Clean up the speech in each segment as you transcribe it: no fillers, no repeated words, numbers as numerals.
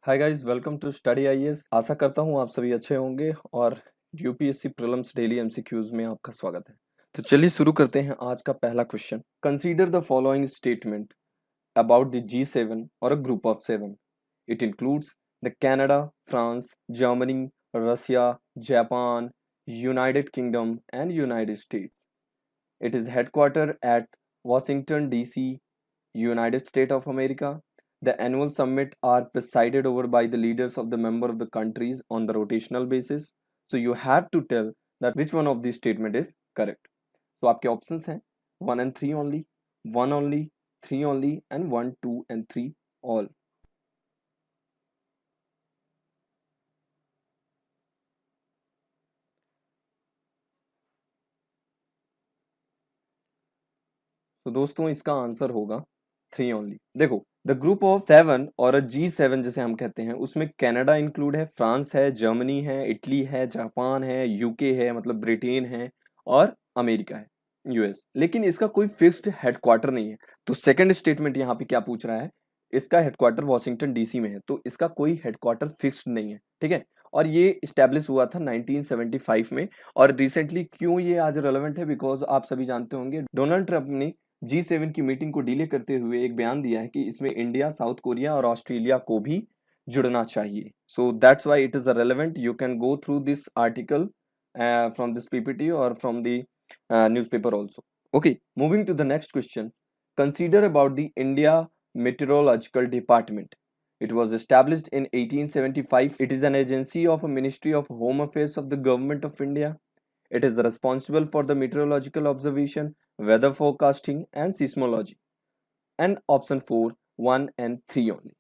Hi guys, welcome to Study IAS. आशा करता हूँ आप सभी अच्छे होंगे और यूपीएससी प्रीलिम्स डेली एमसीक्यूज में आपका स्वागत है। तो चलिए शुरू करते हैं आज का पहला question. Consider the following statement about the G7 और a group of seven. It includes the Canada, France, Germany, Russia, Japan, United Kingdom and United States. It is headquartered at Washington, D.C., United States of America. The annual summit are presided over by the leaders of the member of the countries on the rotational basis. So you have to tell that which one of these statement is correct. So आपके options हैं 1 and 3 only, 1 only, 3 only and 1, 2 and 3 all. तो दोस्तों इसका answer होगा 3 only. देखो, the group of seven और G7 जिसे हम कहते हैं उसमें कनाडा इंक्लूड है, फ्रांस है, जर्मनी है, इटली है, जापान है, यूके है मतलब ब्रिटेन है और अमेरिका है, यूएस। लेकिन इसका कोई फिक्स्ड हेडक्वार्टर नहीं है। तो सेकंड स्टेटमेंट यहाँ पे क्या पूछ रहा है, इसका हेडक्वार्टर वॉशिंगटन डीसी में है, तो इसका कोई हेडक्वार्टर फिक्स्ड नहीं है। ठीक है, और ये स्टैब्लिश हुआ था 1975 में। और रिसेंटली क्यों ये आज रेलेवेंट है, बिकॉज आप सभी जानते होंगे डोनाल्ड ट्रंप ने G7 की मीटिंग को डिले करते हुए एक बयान दिया है कि इसमें इंडिया, साउथ कोरिया और ऑस्ट्रेलिया को भी जुड़ना चाहिए। So that's why it is relevant. You can go through this article from this PPT और फ्रॉम the newspaper also. Okay, moving to the next question. Consider about the India meteorological department. It was established in 1875. It is an agency of a Ministry of Home Affairs of the Government of India. It is responsible for the meteorological observation, weather forecasting and seismology. And option 4, 1 and 3 only.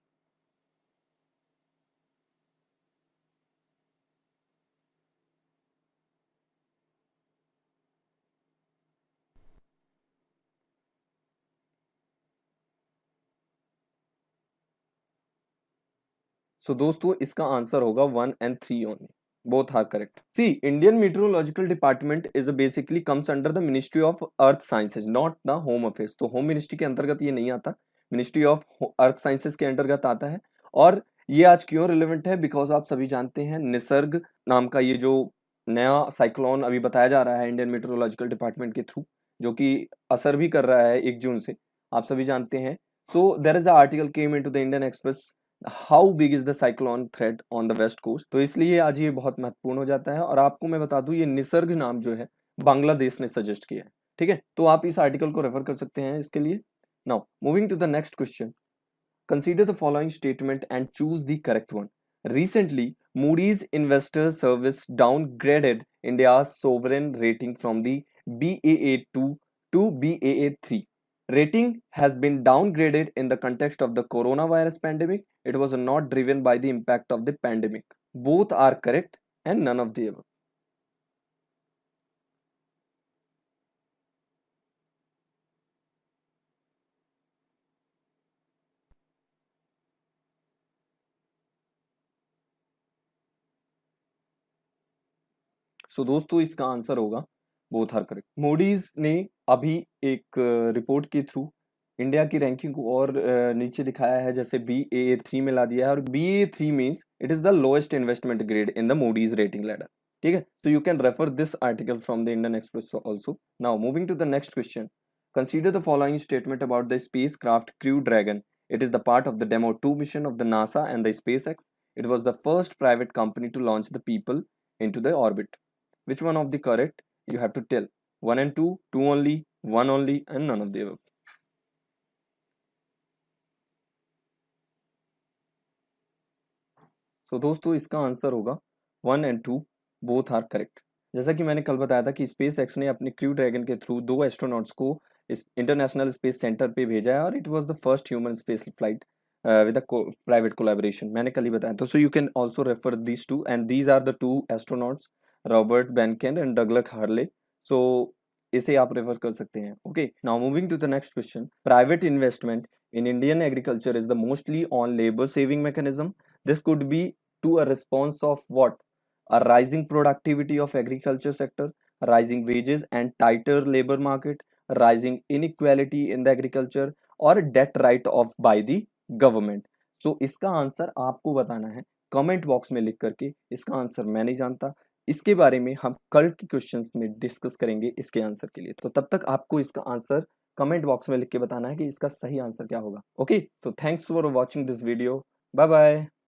So दोस्तों इसका answer होगा 1 and 3 only. Both are correct. See, Indian Meteorological Department is basically comes under the Ministry of Earth Sciences, not the Home Affairs. तो home ministry के अंतर्गत ये नहीं आता, ministry of earth sciences के अंतर्गत आता है। और ये आज क्यों रिलेवेंट है, बिकॉज आप सभी जानते हैं निसर्ग नाम का ये जो नया साइक्लोन अभी बताया जा रहा है इंडियन मेट्रोलॉजिकल डिपार्टमेंट के थ्रू, जो कि असर भी कर रहा है 1 जून से, आप सभी जानते हैं। So there is a article came into the Indian Express, how big is the cyclone threat on the west coast. तो इसलिए आज ये बहुत महत्वपूर्ण हो जाता है। और आपको मैं बता दूं, ये निसर्ग नाम जो है बांग्लादेश ने सजेस्ट किया है। ठीक है, तो आप इस आर्टिकल को रेफर कर सकते हैं इसके लिए। Now moving to the next question. Consider the following statement and choose the correct one. Recently, Moody's Investor Service downgraded India's sovereign rating from the Baa2 to Baa3. Rating has been downgraded in the context of the coronavirus pandemic. It was not driven by the impact of the pandemic. Both are correct and none of the above. सो दोस्तों इसका answer होगा both are correct. Modi's ने अभी एक report के through India की ranking को और नीचे दिखाया है, जैसे Baa3 में ला दिया है। और Baa3 means it is the lowest investment grade in the Modi's rating ladder. ठीक है, so you can refer this article from the Indian Express also. Now moving to the next question. Consider the following statement about the spacecraft Crew Dragon. It is the part of the Demo 2 mission of the NASA and the SpaceX. It was the first private company to launch the people into the orbit. Which one of the correct? You have to tell. 1 and 2, 2 only, 1 only and none of the above. तो दोस्तों इसका answer होगा 1 and 2, both are correct. जैसा कि मैंने कल बताया था कि स्पेस एक्स ने अपने क्रू ड्रैगन के थ्रू 2 एस्ट्रोनॉट्स को इस इंटरनेशनल स्पेस सेंटर पे भेजा है, और it was the first human space flight with a private collaboration. मैंने कल ही बताया था। So you can also refer these two, and these are the 2 astronauts, Robert Behnken and Douglas Hurley. So इसे आप रेफर कर सकते हैं। Okay, now moving to the next question. Private investment in Indian agriculture is the mostly on labor saving mechanism. This could be to a response of what? A rising productivity of agriculture sector, rising wages and tighter labor market, rising inequality in the agriculture, or debt write off by the government. सो इसका answer आपको बताना है comment box में लिख करके। इसका answer मैं नहीं जानता, इसके बारे में हम कल के क्वेश्चंस में डिस्कस करेंगे इसके आंसर के लिए। तो तब तक आपको इसका आंसर कमेंट बॉक्स में लिख के बताना है कि इसका सही आंसर क्या होगा। ओके, तो thanks for watching this video. Bye bye.